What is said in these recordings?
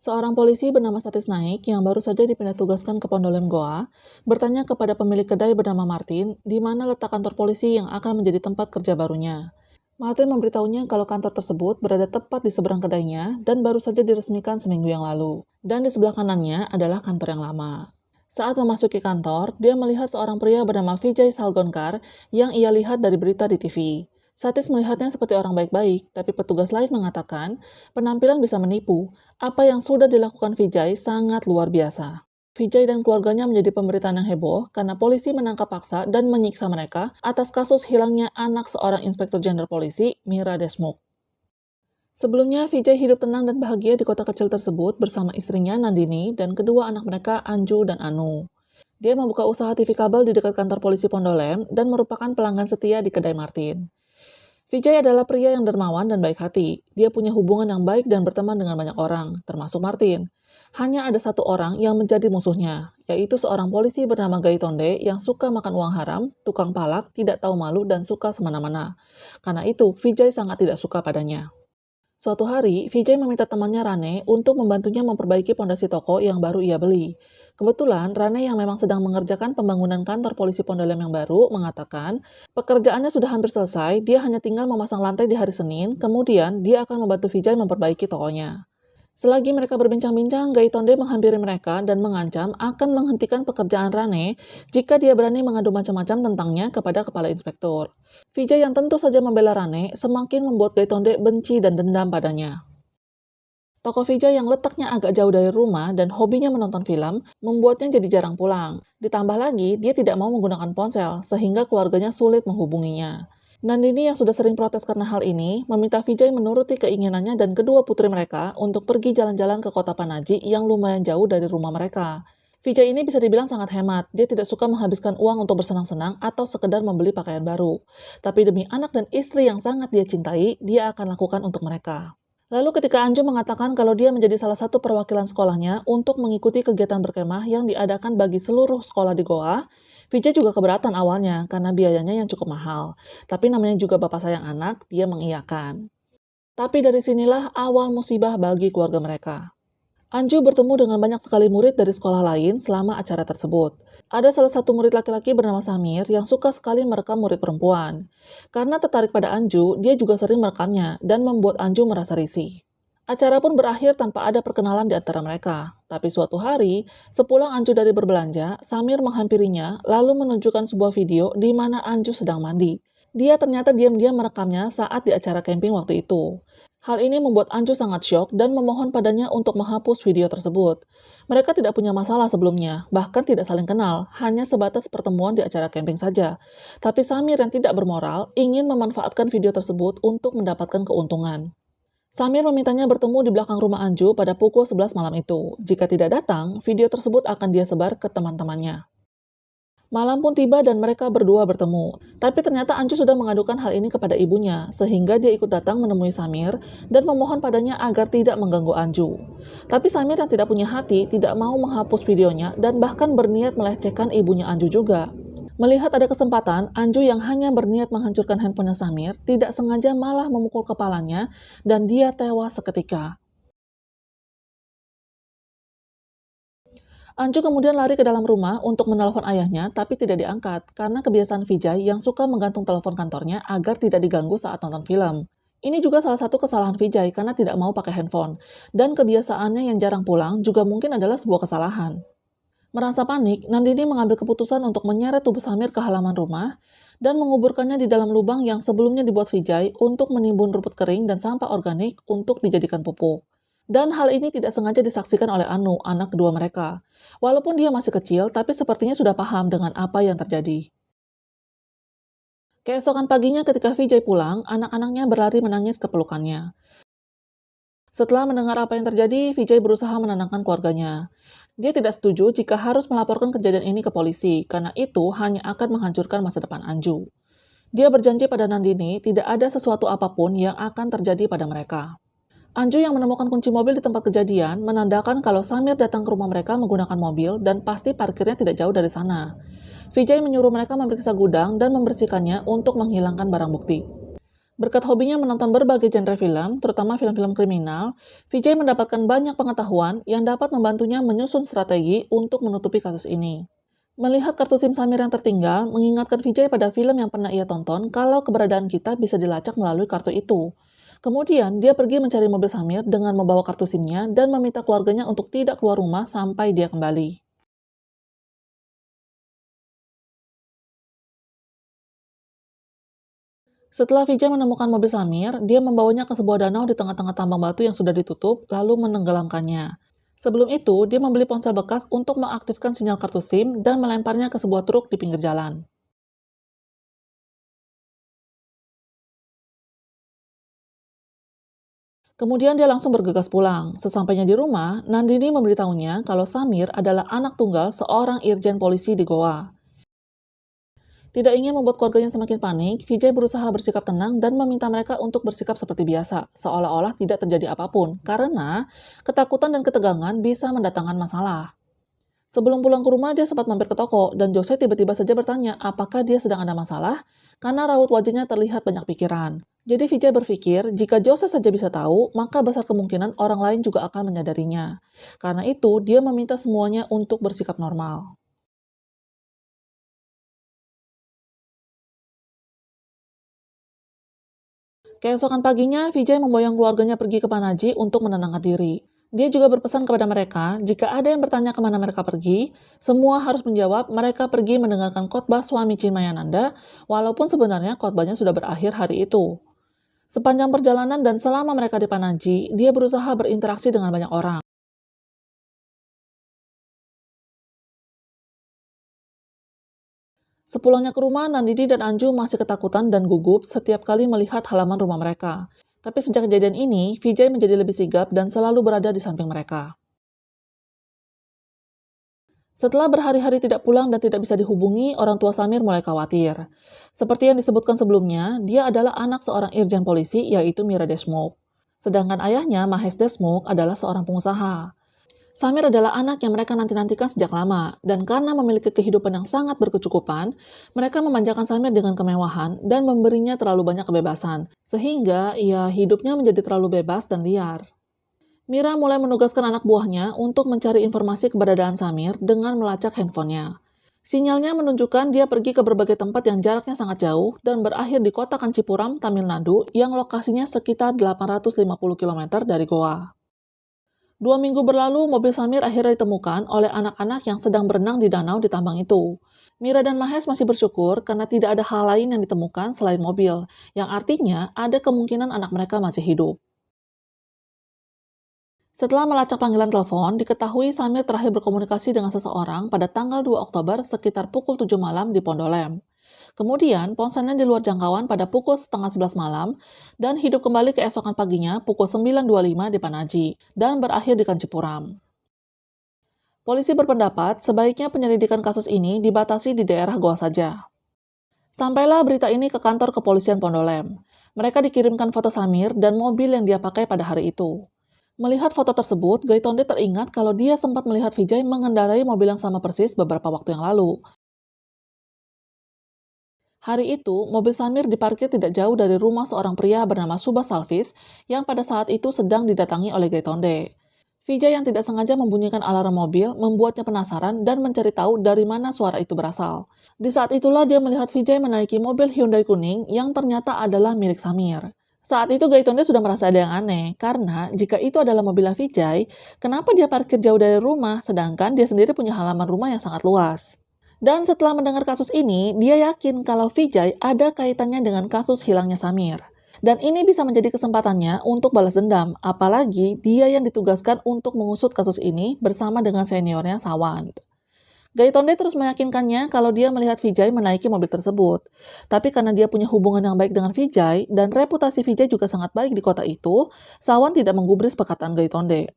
Seorang polisi bernama Satis Naik yang baru saja dipindah tugaskan ke Pondolem Goa bertanya kepada pemilik kedai bernama Martin di mana letak kantor polisi yang akan menjadi tempat kerja barunya. Martin memberitahunya kalau kantor tersebut berada tepat di seberang kedainya dan baru saja diresmikan seminggu yang lalu. Dan di sebelah kanannya adalah kantor yang lama. Saat memasuki kantor, dia melihat seorang pria bernama Vijay Salgonkar yang ia lihat dari berita di TV. Satis melihatnya seperti orang baik-baik, tapi petugas lain mengatakan penampilan bisa menipu. Apa yang sudah dilakukan Vijay sangat luar biasa. Vijay dan keluarganya menjadi pemberitaan yang heboh karena polisi menangkap paksa dan menyiksa mereka atas kasus hilangnya anak seorang inspektur jenderal polisi, Mira Desmukh. Sebelumnya, Vijay hidup tenang dan bahagia di kota kecil tersebut bersama istrinya Nandini dan kedua anak mereka Anju dan Anu. Dia membuka usaha TV kabel di dekat kantor polisi Pondolem dan merupakan pelanggan setia di kedai Martin. Vijay adalah pria yang dermawan dan baik hati. Dia punya hubungan yang baik dan berteman dengan banyak orang, termasuk Martin. Hanya ada satu orang yang menjadi musuhnya, yaitu seorang polisi bernama Gaitonde yang suka makan uang haram, tukang palak, tidak tahu malu, dan suka semena-mena. Karena itu, Vijay sangat tidak suka padanya. Suatu hari, Vijay meminta temannya Rane untuk membantunya memperbaiki pondasi toko yang baru ia beli. Kebetulan, Rane yang memang sedang mengerjakan pembangunan kantor polisi Pondolem yang baru mengatakan, pekerjaannya sudah hampir selesai, dia hanya tinggal memasang lantai di hari Senin, kemudian dia akan membantu Vijay memperbaiki tokonya. Selagi mereka berbincang-bincang, Gaitonde menghampiri mereka dan mengancam akan menghentikan pekerjaan Rane jika dia berani mengadu macam-macam tentangnya kepada kepala inspektur. Vijay yang tentu saja membela Rane semakin membuat Gaitonde benci dan dendam padanya. Toko Vijay yang letaknya agak jauh dari rumah dan hobinya menonton film membuatnya jadi jarang pulang. Ditambah lagi, dia tidak mau menggunakan ponsel sehingga keluarganya sulit menghubunginya. Nandini yang sudah sering protes karena hal ini, meminta Vijay menuruti keinginannya dan kedua putri mereka untuk pergi jalan-jalan ke kota Panaji yang lumayan jauh dari rumah mereka. Vijay ini bisa dibilang sangat hemat, dia tidak suka menghabiskan uang untuk bersenang-senang atau sekedar membeli pakaian baru. Tapi demi anak dan istri yang sangat dia cintai, dia akan lakukan untuk mereka. Lalu ketika Anju mengatakan kalau dia menjadi salah satu perwakilan sekolahnya untuk mengikuti kegiatan berkemah yang diadakan bagi seluruh sekolah di Goa, Vijay juga keberatan awalnya karena biayanya yang cukup mahal. Tapi namanya juga bapak sayang anak, dia mengiyakan. Tapi dari sinilah awal musibah bagi keluarga mereka. Anju bertemu dengan banyak sekali murid dari sekolah lain selama acara tersebut. Ada salah satu murid laki-laki bernama Samir yang suka sekali merekam murid perempuan. Karena tertarik pada Anju, dia juga sering merekamnya dan membuat Anju merasa risih. Acara pun berakhir tanpa ada perkenalan di antara mereka. Tapi suatu hari, sepulang Anju dari berbelanja, Samir menghampirinya lalu menunjukkan sebuah video di mana Anju sedang mandi. Dia ternyata diam-diam merekamnya saat di acara camping waktu itu. Hal ini membuat Anju sangat syok dan memohon padanya untuk menghapus video tersebut. Mereka tidak punya masalah sebelumnya, bahkan tidak saling kenal, hanya sebatas pertemuan di acara camping saja. Tapi Samir yang tidak bermoral ingin memanfaatkan video tersebut untuk mendapatkan keuntungan. Samir memintanya bertemu di belakang rumah Anju pada pukul 11 malam itu. Jika tidak datang, video tersebut akan dia sebar ke teman-temannya. Malam pun tiba dan mereka berdua bertemu. Tapi ternyata Anju sudah mengadukan hal ini kepada ibunya, sehingga dia ikut datang menemui Samir dan memohon padanya agar tidak mengganggu Anju. Tapi Samir yang tidak punya hati tidak mau menghapus videonya dan bahkan berniat melecehkan ibunya Anju juga. Melihat ada kesempatan, Anju yang hanya berniat menghancurkan handphonenya Samir tidak sengaja malah memukul kepalanya dan dia tewas seketika. Anju kemudian lari ke dalam rumah untuk menelpon ayahnya, tapi tidak diangkat karena kebiasaan Vijay yang suka menggantung telepon kantornya agar tidak diganggu saat nonton film. Ini juga salah satu kesalahan Vijay karena tidak mau pakai handphone, dan kebiasaannya yang jarang pulang juga mungkin adalah sebuah kesalahan. Merasa panik, Nandini mengambil keputusan untuk menyeret tubuh Samir ke halaman rumah dan menguburkannya di dalam lubang yang sebelumnya dibuat Vijay untuk menimbun rumput kering dan sampah organik untuk dijadikan pupuk. Dan hal ini tidak sengaja disaksikan oleh Anu, anak kedua mereka. Walaupun dia masih kecil, tapi sepertinya sudah paham dengan apa yang terjadi. Keesokan paginya ketika Vijay pulang, anak-anaknya berlari menangis ke pelukannya. Setelah mendengar apa yang terjadi, Vijay berusaha menenangkan keluarganya. Dia tidak setuju jika harus melaporkan kejadian ini ke polisi, karena itu hanya akan menghancurkan masa depan Anju. Dia berjanji pada Nandini tidak ada sesuatu apapun yang akan terjadi pada mereka. Anju yang menemukan kunci mobil di tempat kejadian menandakan kalau Samir datang ke rumah mereka menggunakan mobil dan pasti parkirnya tidak jauh dari sana. Vijay menyuruh mereka memeriksa gudang dan membersihkannya untuk menghilangkan barang bukti. Berkat hobinya menonton berbagai genre film, terutama film-film kriminal, Vijay mendapatkan banyak pengetahuan yang dapat membantunya menyusun strategi untuk menutupi kasus ini. Melihat kartu SIM Samir yang tertinggal, mengingatkan Vijay pada film yang pernah ia tonton kalau keberadaan kita bisa dilacak melalui kartu itu. Kemudian, dia pergi mencari mobil Samir dengan membawa kartu SIM-nya dan meminta keluarganya untuk tidak keluar rumah sampai dia kembali. Setelah Vijay menemukan mobil Samir, dia membawanya ke sebuah danau di tengah-tengah tambang batu yang sudah ditutup, lalu menenggelamkannya. Sebelum itu, dia membeli ponsel bekas untuk mengaktifkan sinyal kartu SIM dan melemparnya ke sebuah truk di pinggir jalan. Kemudian dia langsung bergegas pulang. Sesampainya di rumah, Nandini memberitahunya kalau Samir adalah anak tunggal seorang irjen polisi di Goa. Tidak ingin membuat keluarganya semakin panik, Vijay berusaha bersikap tenang dan meminta mereka untuk bersikap seperti biasa, seolah-olah tidak terjadi apapun, karena ketakutan dan ketegangan bisa mendatangkan masalah. Sebelum pulang ke rumah, dia sempat mampir ke toko, dan Jose tiba-tiba saja bertanya apakah dia sedang ada masalah, karena raut wajahnya terlihat banyak pikiran. Jadi Vijay berpikir, jika Jose saja bisa tahu, maka besar kemungkinan orang lain juga akan menyadarinya. Karena itu, dia meminta semuanya untuk bersikap normal. Keesokan paginya, Vijay memboyong keluarganya pergi ke Panaji untuk menenangkan diri. Dia juga berpesan kepada mereka, jika ada yang bertanya kemana mereka pergi, semua harus menjawab mereka pergi mendengarkan khotbah suami Chinmayananda, walaupun sebenarnya khotbahnya sudah berakhir hari itu. Sepanjang perjalanan dan selama mereka di Panaji, dia berusaha berinteraksi dengan banyak orang. Sepulangnya ke rumah, Nandini dan Anju masih ketakutan dan gugup setiap kali melihat halaman rumah mereka. Tapi sejak kejadian ini, Vijay menjadi lebih sigap dan selalu berada di samping mereka. Setelah berhari-hari tidak pulang dan tidak bisa dihubungi, orang tua Samir mulai khawatir. Seperti yang disebutkan sebelumnya, dia adalah anak seorang irjen polisi, yaitu Mira Deshmukh. Sedangkan ayahnya, Mahesh Deshmukh, adalah seorang pengusaha. Samir adalah anak yang mereka nanti-nantikan sejak lama, dan karena memiliki kehidupan yang sangat berkecukupan, mereka memanjakan Samir dengan kemewahan dan memberinya terlalu banyak kebebasan, sehingga ia hidupnya menjadi terlalu bebas dan liar. Mira mulai menugaskan anak buahnya untuk mencari informasi keberadaan Samir dengan melacak handphonenya. Sinyalnya menunjukkan dia pergi ke berbagai tempat yang jaraknya sangat jauh dan berakhir di kota Kancipuram, Tamil Nadu yang lokasinya sekitar 850 km dari Goa. 2 minggu berlalu, mobil Samir akhirnya ditemukan oleh anak-anak yang sedang berenang di danau di tambang itu. Mira dan Mahes masih bersyukur karena tidak ada hal lain yang ditemukan selain mobil, yang artinya ada kemungkinan anak mereka masih hidup. Setelah melacak panggilan telepon, diketahui Samir terakhir berkomunikasi dengan seseorang pada tanggal 2 Oktober sekitar pukul 7 malam di Pondolem. Kemudian, ponselnya di luar jangkauan pada pukul setengah 11 malam dan hidup kembali keesokan paginya pukul 9.25 di Panaji dan berakhir di Kancipuram. Polisi berpendapat sebaiknya penyelidikan kasus ini dibatasi di daerah Goa saja. Sampailah berita ini ke kantor kepolisian Pondolem. Mereka dikirimkan foto Samir dan mobil yang dia pakai pada hari itu. Melihat foto tersebut, Gaitonde teringat kalau dia sempat melihat Vijay mengendarai mobil yang sama persis beberapa waktu yang lalu. Hari itu, mobil Samir diparkir tidak jauh dari rumah seorang pria bernama Subha Salvis yang pada saat itu sedang didatangi oleh Gaitonde. Vijay yang tidak sengaja membunyikan alarm mobil membuatnya penasaran dan mencari tahu dari mana suara itu berasal. Di saat itulah dia melihat Vijay menaiki mobil Hyundai kuning yang ternyata adalah milik Samir. Saat itu Gaitonde sudah merasa ada yang aneh, karena jika itu adalah mobilnya Vijay, kenapa dia parkir jauh dari rumah sedangkan dia sendiri punya halaman rumah yang sangat luas? Dan setelah mendengar kasus ini, dia yakin kalau Vijay ada kaitannya dengan kasus hilangnya Samir. Dan ini bisa menjadi kesempatannya untuk balas dendam, apalagi dia yang ditugaskan untuk mengusut kasus ini bersama dengan seniornya Sawant. Gaitonde terus meyakinkannya kalau dia melihat Vijay menaiki mobil tersebut. Tapi karena dia punya hubungan yang baik dengan Vijay, dan reputasi Vijay juga sangat baik di kota itu, Sawant tidak menggubris perkataan Gaitonde.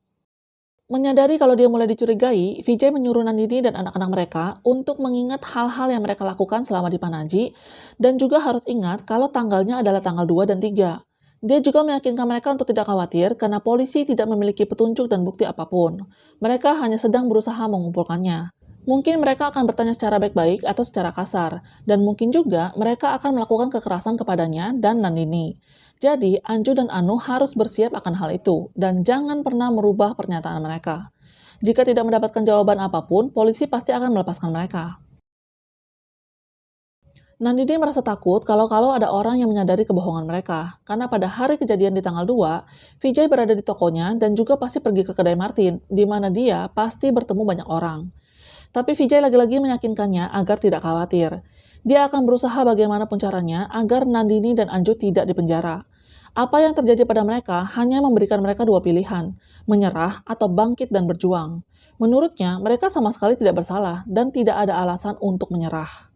Menyadari kalau dia mulai dicurigai, Vijay menyuruh Nandini dan anak-anak mereka untuk mengingat hal-hal yang mereka lakukan selama di Panaji, dan juga harus ingat kalau tanggalnya adalah tanggal 2 dan 3. Dia juga meyakinkan mereka untuk tidak khawatir karena polisi tidak memiliki petunjuk dan bukti apapun. Mereka hanya sedang berusaha mengumpulkannya. Mungkin mereka akan bertanya secara baik-baik atau secara kasar, dan mungkin juga mereka akan melakukan kekerasan kepadanya dan Nandini. Jadi, Anju dan Anu harus bersiap akan hal itu, dan jangan pernah merubah pernyataan mereka. Jika tidak mendapatkan jawaban apapun, polisi pasti akan melepaskan mereka. Nandini merasa takut kalau ada orang yang menyadari kebohongan mereka, karena pada hari kejadian di tanggal 2, Vijay berada di tokonya dan juga pasti pergi ke kedai Martin, di mana dia pasti bertemu banyak orang. Tapi Vijay lagi-lagi meyakinkannya agar tidak khawatir. Dia akan berusaha bagaimanapun caranya agar Nandini dan Anju tidak dipenjara. Apa yang terjadi pada mereka hanya memberikan mereka dua pilihan, menyerah atau bangkit dan berjuang. Menurutnya, mereka sama sekali tidak bersalah dan tidak ada alasan untuk menyerah.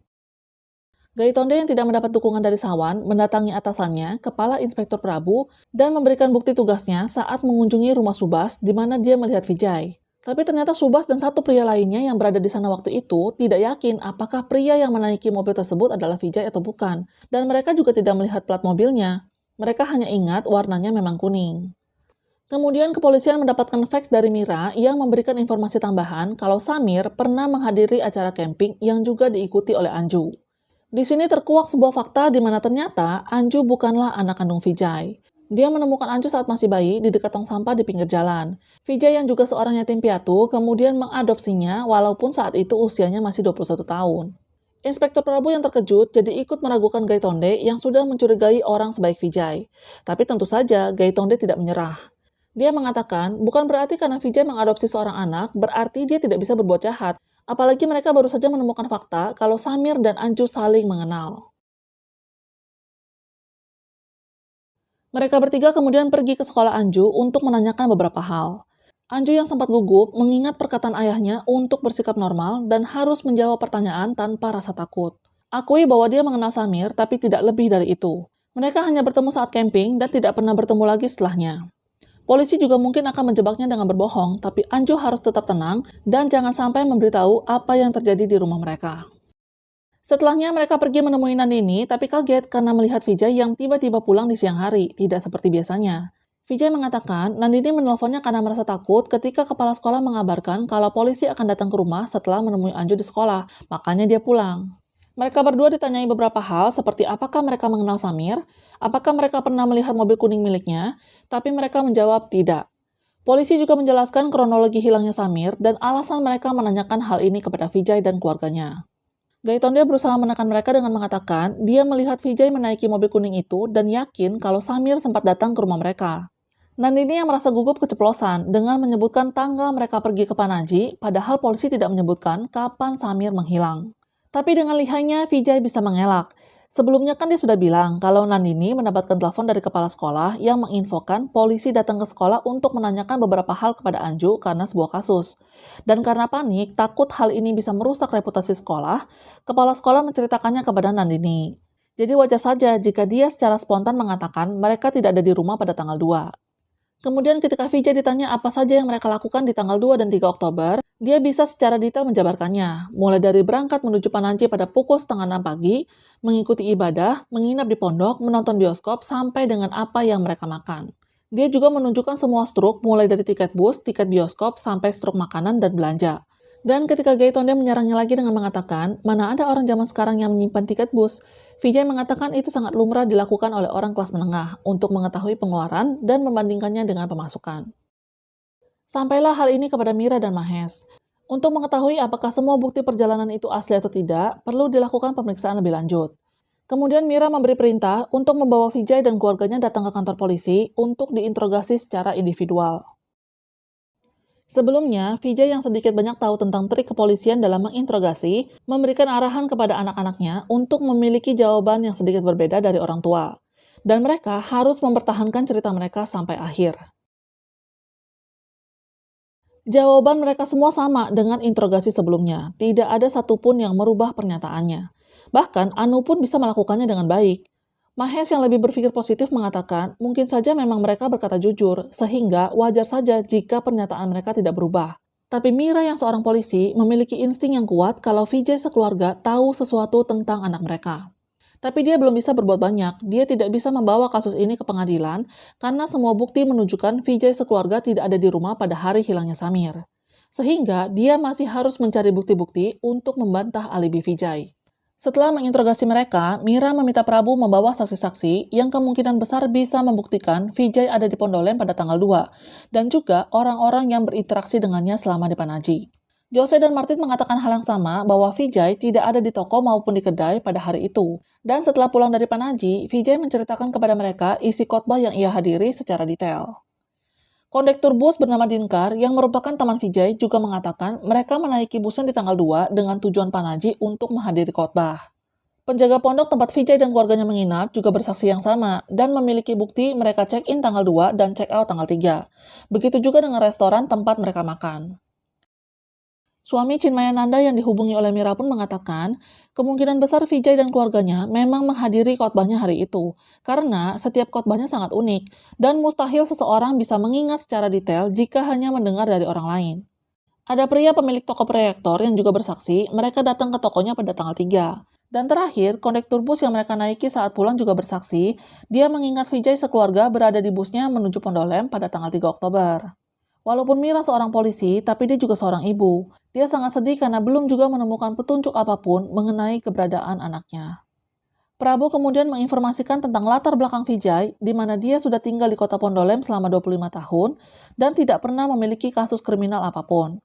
Gaitonde yang tidak mendapat dukungan dari Sawan mendatangi atasannya, Kepala Inspektur Prabu, dan memberikan bukti tugasnya saat mengunjungi rumah Subas di mana dia melihat Vijay. Tapi ternyata Subas dan satu pria lainnya yang berada di sana waktu itu tidak yakin apakah pria yang menaiki mobil tersebut adalah Vijay atau bukan, dan mereka juga tidak melihat plat mobilnya. Mereka hanya ingat warnanya memang kuning. Kemudian kepolisian mendapatkan fax dari Mira yang memberikan informasi tambahan kalau Samir pernah menghadiri acara camping yang juga diikuti oleh Anju. Di sini terkuak sebuah fakta di mana ternyata Anju bukanlah anak kandung Vijay. Dia menemukan Anju saat masih bayi di dekat tong sampah di pinggir jalan. Vijay yang juga seorang yatim piatu kemudian mengadopsinya walaupun saat itu usianya masih 21 tahun. Inspektur Prabu yang terkejut jadi ikut meragukan Gaitonde yang sudah mencurigai orang sebaik Vijay. Tapi tentu saja Gaitonde tidak menyerah. Dia mengatakan, bukan berarti karena Vijay mengadopsi seorang anak, berarti dia tidak bisa berbuat jahat. Apalagi mereka baru saja menemukan fakta kalau Samir dan Anju saling mengenal. Mereka bertiga kemudian pergi ke sekolah Anju untuk menanyakan beberapa hal. Anju yang sempat gugup mengingat perkataan ayahnya untuk bersikap normal dan harus menjawab pertanyaan tanpa rasa takut. Akui bahwa dia mengenal Samir, tapi tidak lebih dari itu. Mereka hanya bertemu saat camping dan tidak pernah bertemu lagi setelahnya. Polisi juga mungkin akan menjebaknya dengan berbohong, tapi Anju harus tetap tenang dan jangan sampai memberitahu apa yang terjadi di rumah mereka. Setelahnya mereka pergi menemui Nandini, tapi kaget karena melihat Vijay yang tiba-tiba pulang di siang hari, tidak seperti biasanya. Vijay mengatakan Nandini menelponnya karena merasa takut ketika kepala sekolah mengabarkan kalau polisi akan datang ke rumah setelah menemui Anju di sekolah, makanya dia pulang. Mereka berdua ditanyai beberapa hal seperti apakah mereka mengenal Samir, apakah mereka pernah melihat mobil kuning miliknya, tapi mereka menjawab tidak. Polisi juga menjelaskan kronologi hilangnya Samir dan alasan mereka menanyakan hal ini kepada Vijay dan keluarganya. Gaitonde berusaha menekan mereka dengan mengatakan dia melihat Vijay menaiki mobil kuning itu dan yakin kalau Samir sempat datang ke rumah mereka. Nandini yang merasa gugup keceplosan dengan menyebutkan tanggal mereka pergi ke Panaji, padahal polisi tidak menyebutkan kapan Samir menghilang. Tapi dengan lihainya, Vijay bisa mengelak. Sebelumnya kan dia sudah bilang kalau Nandini mendapatkan telepon dari kepala sekolah yang menginfokan polisi datang ke sekolah untuk menanyakan beberapa hal kepada Anju karena sebuah kasus. Dan karena panik, takut hal ini bisa merusak reputasi sekolah, kepala sekolah menceritakannya kepada Nandini. Jadi wajar saja jika dia secara spontan mengatakan mereka tidak ada di rumah pada tanggal 2. Kemudian ketika Vijay ditanya apa saja yang mereka lakukan di tanggal 2 dan 3 Oktober, dia bisa secara detail menjabarkannya, mulai dari berangkat menuju Pananji pada pukul setengah 6 pagi, mengikuti ibadah, menginap di pondok, menonton bioskop, sampai dengan apa yang mereka makan. Dia juga menunjukkan semua struk mulai dari tiket bus, tiket bioskop, sampai struk makanan dan belanja. Dan ketika Gaitonde menyerangnya lagi dengan mengatakan, mana ada orang zaman sekarang yang menyimpan tiket bus, Vijay mengatakan itu sangat lumrah dilakukan oleh orang kelas menengah untuk mengetahui pengeluaran dan membandingkannya dengan pemasukan. Sampailah hal ini kepada Mira dan Mahes. Untuk mengetahui apakah semua bukti perjalanan itu asli atau tidak, perlu dilakukan pemeriksaan lebih lanjut. Kemudian Mira memberi perintah untuk membawa Vijay dan keluarganya datang ke kantor polisi untuk diinterogasi secara individual. Sebelumnya, Vijay yang sedikit banyak tahu tentang trik kepolisian dalam menginterogasi, memberikan arahan kepada anak-anaknya untuk memiliki jawaban yang sedikit berbeda dari orang tua. Dan mereka harus mempertahankan cerita mereka sampai akhir. Jawaban mereka semua sama dengan interogasi sebelumnya. Tidak ada satupun yang merubah pernyataannya. Bahkan, Anu pun bisa melakukannya dengan baik. Mahes yang lebih berpikir positif mengatakan mungkin saja memang mereka berkata jujur, sehingga wajar saja jika pernyataan mereka tidak berubah. Tapi Mira yang seorang polisi memiliki insting yang kuat kalau Vijay sekeluarga tahu sesuatu tentang anak mereka. Tapi dia belum bisa berbuat banyak, dia tidak bisa membawa kasus ini ke pengadilan karena semua bukti menunjukkan Vijay sekeluarga tidak ada di rumah pada hari hilangnya Samir. Sehingga dia masih harus mencari bukti-bukti untuk membantah alibi Vijay. Setelah menginterogasi mereka, Mira meminta Prabu membawa saksi-saksi yang kemungkinan besar bisa membuktikan Vijay ada di Pondolem pada tanggal 2, dan juga orang-orang yang berinteraksi dengannya selama di Panaji. Jose dan Martin mengatakan hal yang sama bahwa Vijay tidak ada di toko maupun di kedai pada hari itu. Dan setelah pulang dari Panaji, Vijay menceritakan kepada mereka isi khotbah yang ia hadiri secara detail. Kondektur bus bernama Dinkar yang merupakan teman Vijay juga mengatakan mereka menaiki busnya di tanggal 2 dengan tujuan Panaji untuk menghadiri khotbah. Penjaga pondok tempat Vijay dan keluarganya menginap juga bersaksi yang sama dan memiliki bukti mereka check-in tanggal 2 dan check-out tanggal 3. Begitu juga dengan restoran tempat mereka makan. Suami Chinmayananda yang dihubungi oleh Mira pun mengatakan, kemungkinan besar Vijay dan keluarganya memang menghadiri khotbahnya hari itu, karena setiap khotbahnya sangat unik, dan mustahil seseorang bisa mengingat secara detail jika hanya mendengar dari orang lain. Ada pria pemilik toko proyektor yang juga bersaksi, mereka datang ke tokonya pada tanggal 3. Dan terakhir, kondektur bus yang mereka naiki saat pulang juga bersaksi, dia mengingat Vijay sekeluarga berada di busnya menuju Pondolem pada tanggal 3 Oktober. Walaupun Mira seorang polisi, tapi dia juga seorang ibu. Dia sangat sedih karena belum juga menemukan petunjuk apapun mengenai keberadaan anaknya. Prabu kemudian menginformasikan tentang latar belakang Vijay, di mana dia sudah tinggal di kota Pondolem selama 25 tahun dan tidak pernah memiliki kasus kriminal apapun.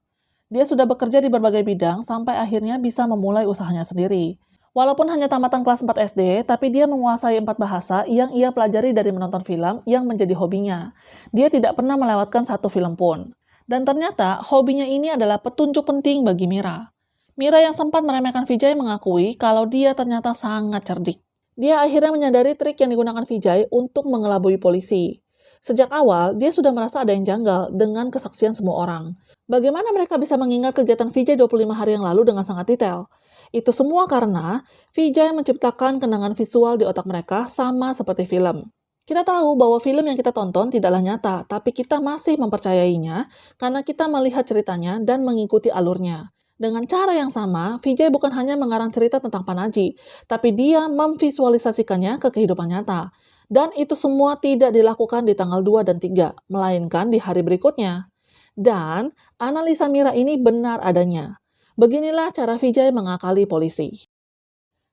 Dia sudah bekerja di berbagai bidang sampai akhirnya bisa memulai usahanya sendiri. Walaupun hanya tamatan kelas 4 SD, tapi dia menguasai 4 bahasa yang ia pelajari dari menonton film yang menjadi hobinya. Dia tidak pernah melewatkan satu film pun. Dan ternyata, hobinya ini adalah petunjuk penting bagi Mira. Mira yang sempat meremehkan Vijay mengakui kalau dia ternyata sangat cerdik. Dia akhirnya menyadari trik yang digunakan Vijay untuk mengelabui polisi. Sejak awal, dia sudah merasa ada yang janggal dengan kesaksian semua orang. Bagaimana mereka bisa mengingat kegiatan Vijay 25 hari yang lalu dengan sangat detail? Itu semua karena Vijay menciptakan kenangan visual di otak mereka sama seperti film. Kita tahu bahwa film yang kita tonton tidaklah nyata, tapi kita masih mempercayainya karena kita melihat ceritanya dan mengikuti alurnya. Dengan cara yang sama, Vijay bukan hanya mengarang cerita tentang Panaji, tapi dia memvisualisasikannya ke kehidupan nyata. Dan itu semua tidak dilakukan di tanggal 2 dan 3, melainkan di hari berikutnya. Dan analisa Mira ini benar adanya. Beginilah cara Vijay mengakali polisi.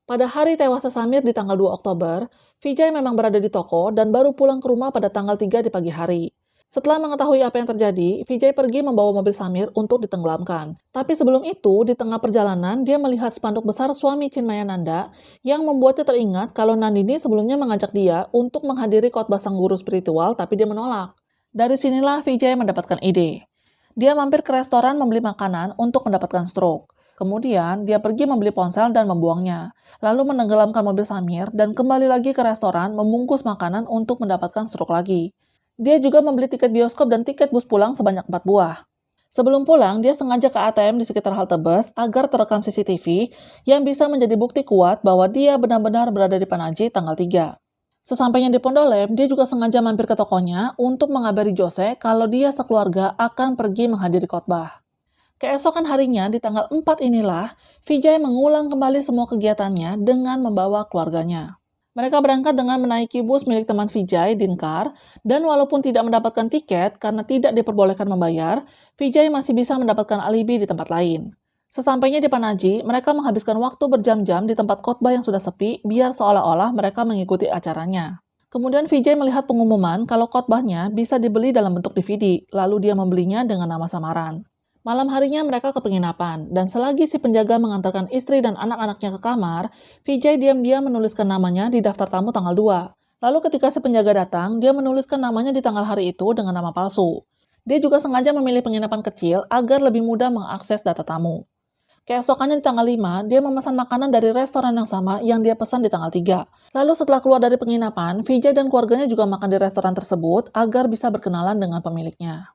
Pada hari tewasnya Samir di tanggal 2 Oktober, Vijay memang berada di toko dan baru pulang ke rumah pada tanggal 3 di pagi hari. Setelah mengetahui apa yang terjadi, Vijay pergi membawa mobil Samir untuk ditenggelamkan. Tapi sebelum itu, di tengah perjalanan, dia melihat spanduk besar suami Chinmayananda yang membuatnya teringat kalau Nandini sebelumnya mengajak dia untuk menghadiri khotbah sang guru spiritual, tapi dia menolak. Dari sinilah Vijay mendapatkan ide. Dia mampir ke restoran membeli makanan untuk mendapatkan stroke. Kemudian, dia pergi membeli ponsel dan membuangnya. Lalu menenggelamkan mobil Samir dan kembali lagi ke restoran membungkus makanan untuk mendapatkan stroke lagi. Dia juga membeli tiket bioskop dan tiket bus pulang sebanyak 4 buah. Sebelum pulang, dia sengaja ke ATM di sekitar halte bus agar terekam CCTV yang bisa menjadi bukti kuat bahwa dia benar-benar berada di Panaji tanggal 3. Sesampainya di Pondolem, dia juga sengaja mampir ke tokonya untuk mengabari Jose kalau dia sekeluarga akan pergi menghadiri khotbah. Keesokan harinya, di tanggal 4 inilah, Vijay mengulang kembali semua kegiatannya dengan membawa keluarganya. Mereka berangkat dengan menaiki bus milik teman Vijay, Dinkar, dan walaupun tidak mendapatkan tiket karena tidak diperbolehkan membayar, Vijay masih bisa mendapatkan alibi di tempat lain. Sesampainya di Panaji, mereka menghabiskan waktu berjam-jam di tempat khotbah yang sudah sepi biar seolah-olah mereka mengikuti acaranya. Kemudian Vijay melihat pengumuman kalau khotbahnya bisa dibeli dalam bentuk DVD, lalu dia membelinya dengan nama samaran. Malam harinya mereka ke penginapan, dan selagi si penjaga mengantarkan istri dan anak-anaknya ke kamar, Vijay diam-diam menuliskan namanya di daftar tamu tanggal 2. Lalu ketika si penjaga datang, dia menuliskan namanya di tanggal hari itu dengan nama palsu. Dia juga sengaja memilih penginapan kecil agar lebih mudah mengakses data tamu. Keesokannya di tanggal 5, dia memesan makanan dari restoran yang sama yang dia pesan di tanggal 3. Lalu setelah keluar dari penginapan, Vijay dan keluarganya juga makan di restoran tersebut agar bisa berkenalan dengan pemiliknya.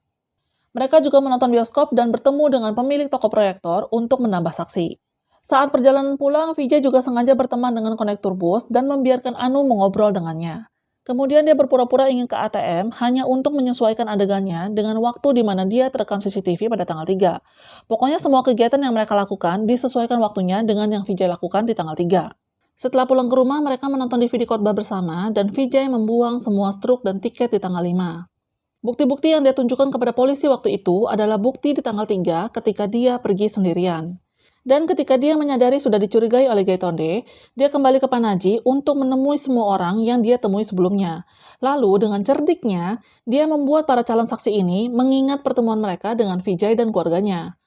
Mereka juga menonton bioskop dan bertemu dengan pemilik toko proyektor untuk menambah saksi. Saat perjalanan pulang, Vijay juga sengaja berteman dengan kondektur bus dan membiarkan Anu mengobrol dengannya. Kemudian dia berpura-pura ingin ke ATM hanya untuk menyesuaikan adegannya dengan waktu di mana dia terekam CCTV pada tanggal 3. Pokoknya semua kegiatan yang mereka lakukan disesuaikan waktunya dengan yang Vijay lakukan di tanggal 3. Setelah pulang ke rumah, mereka menonton DVD khotbah bersama dan Vijay membuang semua struk dan tiket di tanggal 5. Bukti-bukti yang dia tunjukkan kepada polisi waktu itu adalah bukti di tanggal 3 ketika dia pergi sendirian. Dan ketika dia menyadari sudah dicurigai oleh Gaitonde, dia kembali ke Panaji untuk menemui semua orang yang dia temui sebelumnya. Lalu dengan cerdiknya, dia membuat para calon saksi ini mengingat pertemuan mereka dengan Vijay dan keluarganya.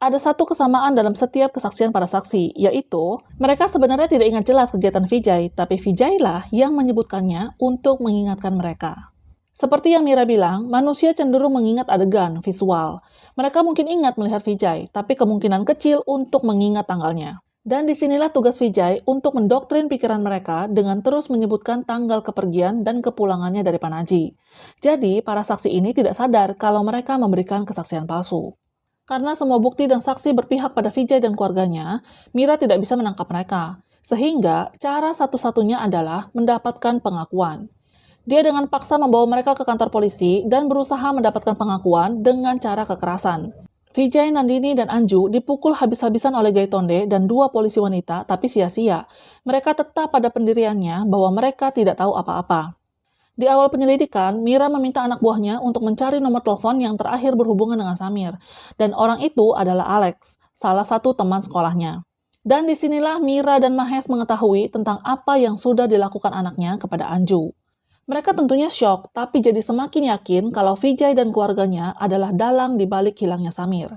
Ada satu kesamaan dalam setiap kesaksian para saksi, yaitu mereka sebenarnya tidak ingat jelas kegiatan Vijay, tapi Vijay lah yang menyebutkannya untuk mengingatkan mereka. Seperti yang Mira bilang, manusia cenderung mengingat adegan, visual. Mereka mungkin ingat melihat Vijay, tapi kemungkinan kecil untuk mengingat tanggalnya. Dan disinilah tugas Vijay untuk mendoktrin pikiran mereka dengan terus menyebutkan tanggal kepergian dan kepulangannya dari Panaji. Jadi, para saksi ini tidak sadar kalau mereka memberikan kesaksian palsu. Karena semua bukti dan saksi berpihak pada Vijay dan keluarganya, Mira tidak bisa menangkap mereka. Sehingga, cara satu-satunya adalah mendapatkan pengakuan. Dia dengan paksa membawa mereka ke kantor polisi dan berusaha mendapatkan pengakuan dengan cara kekerasan. Vijay, Nandini, dan Anju dipukul habis-habisan oleh Gaitonde dan dua polisi wanita, tapi sia-sia. Mereka tetap pada pendiriannya bahwa mereka tidak tahu apa-apa. Di awal penyelidikan, Mira meminta anak buahnya untuk mencari nomor telepon yang terakhir berhubungan dengan Samir. Dan orang itu adalah Alex, salah satu teman sekolahnya. Dan disinilah Mira dan Mahes mengetahui tentang apa yang sudah dilakukan anaknya kepada Anju. Mereka tentunya syok, tapi jadi semakin yakin kalau Vijay dan keluarganya adalah dalang di balik hilangnya Samir.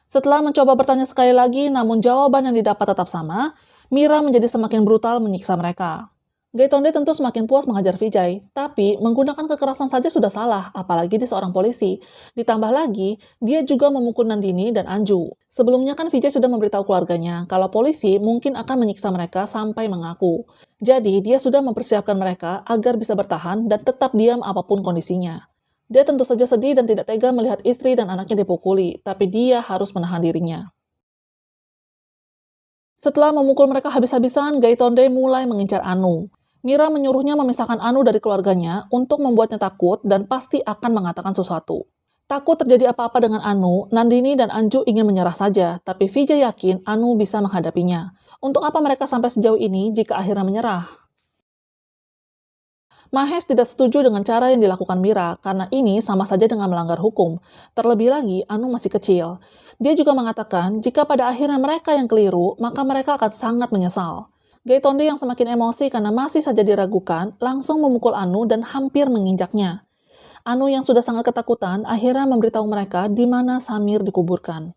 Setelah mencoba bertanya sekali lagi, namun jawaban yang didapat tetap sama, Mira menjadi semakin brutal menyiksa mereka. Gaitonde tentu semakin puas mengajar Vijay, tapi menggunakan kekerasan saja sudah salah, apalagi di seorang polisi. Ditambah lagi, dia juga memukul Nandini dan Anju. Sebelumnya kan Vijay sudah memberitahu keluarganya kalau polisi mungkin akan menyiksa mereka sampai mengaku. Jadi, dia sudah mempersiapkan mereka agar bisa bertahan dan tetap diam apapun kondisinya. Dia tentu saja sedih dan tidak tega melihat istri dan anaknya dipukuli, tapi dia harus menahan dirinya. Setelah memukul mereka habis-habisan, Gaitonde mulai mengincar Anu. Mira menyuruhnya memisahkan Anu dari keluarganya untuk membuatnya takut dan pasti akan mengatakan sesuatu. Takut terjadi apa-apa dengan Anu, Nandini dan Anju ingin menyerah saja, tapi Vijay yakin Anu bisa menghadapinya. Untuk apa mereka sampai sejauh ini jika akhirnya menyerah? Mahes tidak setuju dengan cara yang dilakukan Mira, karena ini sama saja dengan melanggar hukum. Terlebih lagi, Anu masih kecil. Dia juga mengatakan, jika pada akhirnya mereka yang keliru, maka mereka akan sangat menyesal. Gaitonde yang semakin emosi karena masih saja diragukan, langsung memukul Anu dan hampir menginjaknya. Anu yang sudah sangat ketakutan akhirnya memberitahu mereka di mana Samir dikuburkan.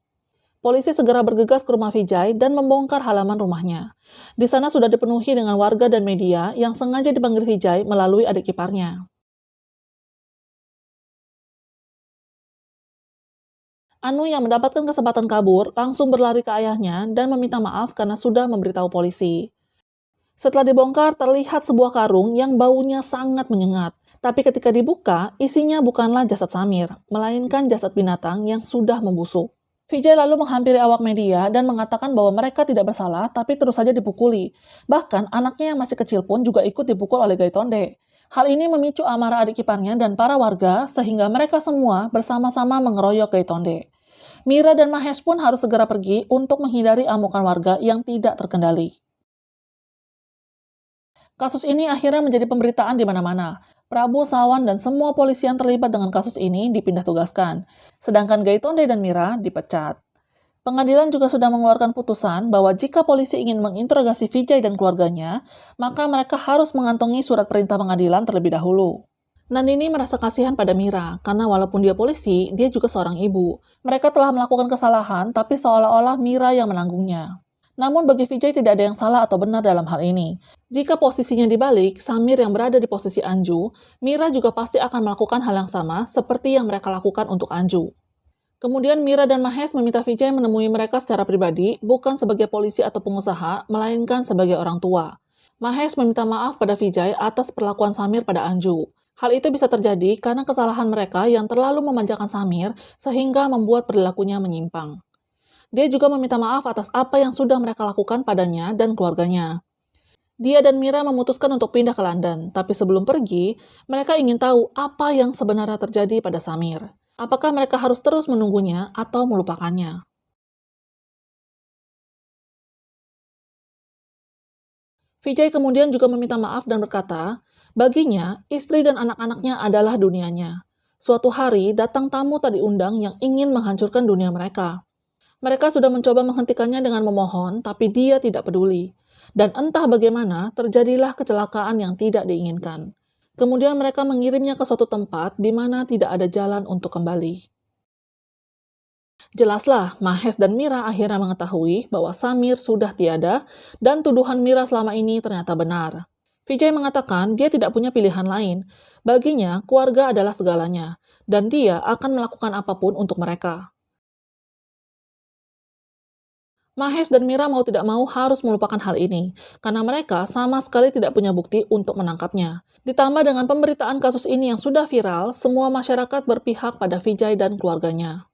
Polisi segera bergegas ke rumah Vijay dan membongkar halaman rumahnya. Di sana sudah dipenuhi dengan warga dan media yang sengaja dipanggil Vijay melalui adik iparnya. Anu yang mendapatkan kesempatan kabur langsung berlari ke ayahnya dan meminta maaf karena sudah memberitahu polisi. Setelah dibongkar, terlihat sebuah karung yang baunya sangat menyengat. Tapi ketika dibuka, isinya bukanlah jasad Samir, melainkan jasad binatang yang sudah membusuk. Vijay lalu menghampiri awak media dan mengatakan bahwa mereka tidak bersalah, tapi terus saja dipukuli. Bahkan anaknya yang masih kecil pun juga ikut dipukul oleh Gaitonde. Hal ini memicu amarah adik iparnya dan para warga, sehingga mereka semua bersama-sama mengeroyok Gaitonde. Mira dan Mahes pun harus segera pergi untuk menghindari amukan warga yang tidak terkendali. Kasus ini akhirnya menjadi pemberitaan di mana-mana. Prabu, Sawan, dan semua polisi yang terlibat dengan kasus ini dipindah tugaskan. Sedangkan Gaitonde dan Mira dipecat. Pengadilan juga sudah mengeluarkan putusan bahwa jika polisi ingin menginterogasi Vijay dan keluarganya, maka mereka harus mengantongi surat perintah pengadilan terlebih dahulu. Nandini merasa kasihan pada Mira, karena walaupun dia polisi, dia juga seorang ibu. Mereka telah melakukan kesalahan, tapi seolah-olah Mira yang menanggungnya. Namun bagi Vijay tidak ada yang salah atau benar dalam hal ini. Jika posisinya dibalik, Samir yang berada di posisi Anju, Mira juga pasti akan melakukan hal yang sama seperti yang mereka lakukan untuk Anju. Kemudian Mira dan Mahes meminta Vijay menemui mereka secara pribadi, bukan sebagai polisi atau pengusaha, melainkan sebagai orang tua. Mahes meminta maaf pada Vijay atas perlakuan Samir pada Anju. Hal itu bisa terjadi karena kesalahan mereka yang terlalu memanjakan Samir sehingga membuat perilakunya menyimpang. Dia juga meminta maaf atas apa yang sudah mereka lakukan padanya dan keluarganya. Dia dan Mira memutuskan untuk pindah ke London, tapi sebelum pergi, mereka ingin tahu apa yang sebenarnya terjadi pada Samir. Apakah mereka harus terus menunggunya atau melupakannya? Vijay kemudian juga meminta maaf dan berkata, Baginya, istri dan anak-anaknya adalah dunianya. Suatu hari, datang tamu tak diundang yang ingin menghancurkan dunia mereka. Mereka sudah mencoba menghentikannya dengan memohon, tapi dia tidak peduli. Dan entah bagaimana, terjadilah kecelakaan yang tidak diinginkan. Kemudian mereka mengirimnya ke suatu tempat di mana tidak ada jalan untuk kembali. Jelaslah, Mahes dan Mira akhirnya mengetahui bahwa Samir sudah tiada dan tuduhan Mira selama ini ternyata benar. Vijay mengatakan dia tidak punya pilihan lain. Baginya, keluarga adalah segalanya, dan dia akan melakukan apapun untuk mereka. Mahes dan Mira mau tidak mau harus melupakan hal ini, karena mereka sama sekali tidak punya bukti untuk menangkapnya. Ditambah dengan pemberitaan kasus ini yang sudah viral, semua masyarakat berpihak pada Vijay dan keluarganya.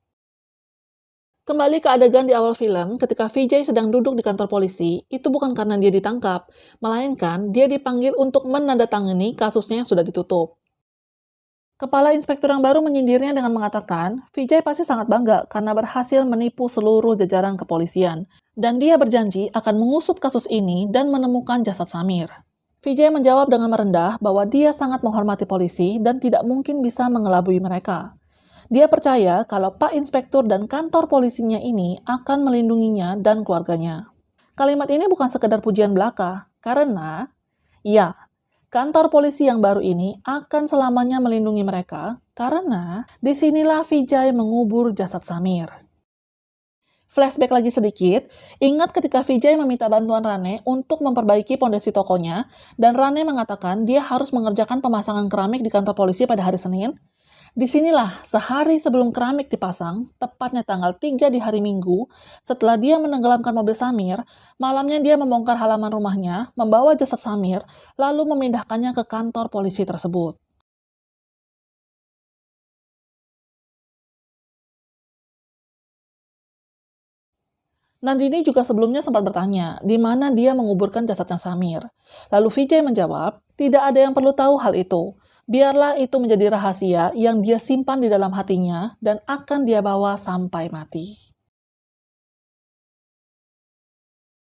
Kembali ke adegan di awal film, ketika Vijay sedang duduk di kantor polisi, itu bukan karena dia ditangkap, melainkan dia dipanggil untuk menandatangani kasusnya yang sudah ditutup. Kepala inspektur yang baru menyindirnya dengan mengatakan, Vijay pasti sangat bangga karena berhasil menipu seluruh jajaran kepolisian, dan dia berjanji akan mengusut kasus ini dan menemukan jasad Samir. Vijay menjawab dengan merendah bahwa dia sangat menghormati polisi dan tidak mungkin bisa mengelabui mereka. Dia percaya kalau Pak Inspektur dan kantor polisinya ini akan melindunginya dan keluarganya. Kalimat ini bukan sekedar pujian belaka, karena, ya, kantor polisi yang baru ini akan selamanya melindungi mereka karena disinilah Vijay mengubur jasad Samir. Flashback lagi sedikit, ingat ketika Vijay meminta bantuan Rane untuk memperbaiki pondasi tokonya, dan Rane mengatakan dia harus mengerjakan pemasangan keramik di kantor polisi pada hari Senin? Disinilah, sehari sebelum keramik dipasang, tepatnya tanggal 3 di hari Minggu, setelah dia menenggelamkan mobil Samir, malamnya dia membongkar halaman rumahnya, membawa jasad Samir, lalu memindahkannya ke kantor polisi tersebut. Nandini juga sebelumnya sempat bertanya, di mana dia menguburkan jasadnya Samir. Lalu Vijay menjawab, tidak ada yang perlu tahu hal itu. Biarlah itu menjadi rahasia yang dia simpan di dalam hatinya dan akan dia bawa sampai mati.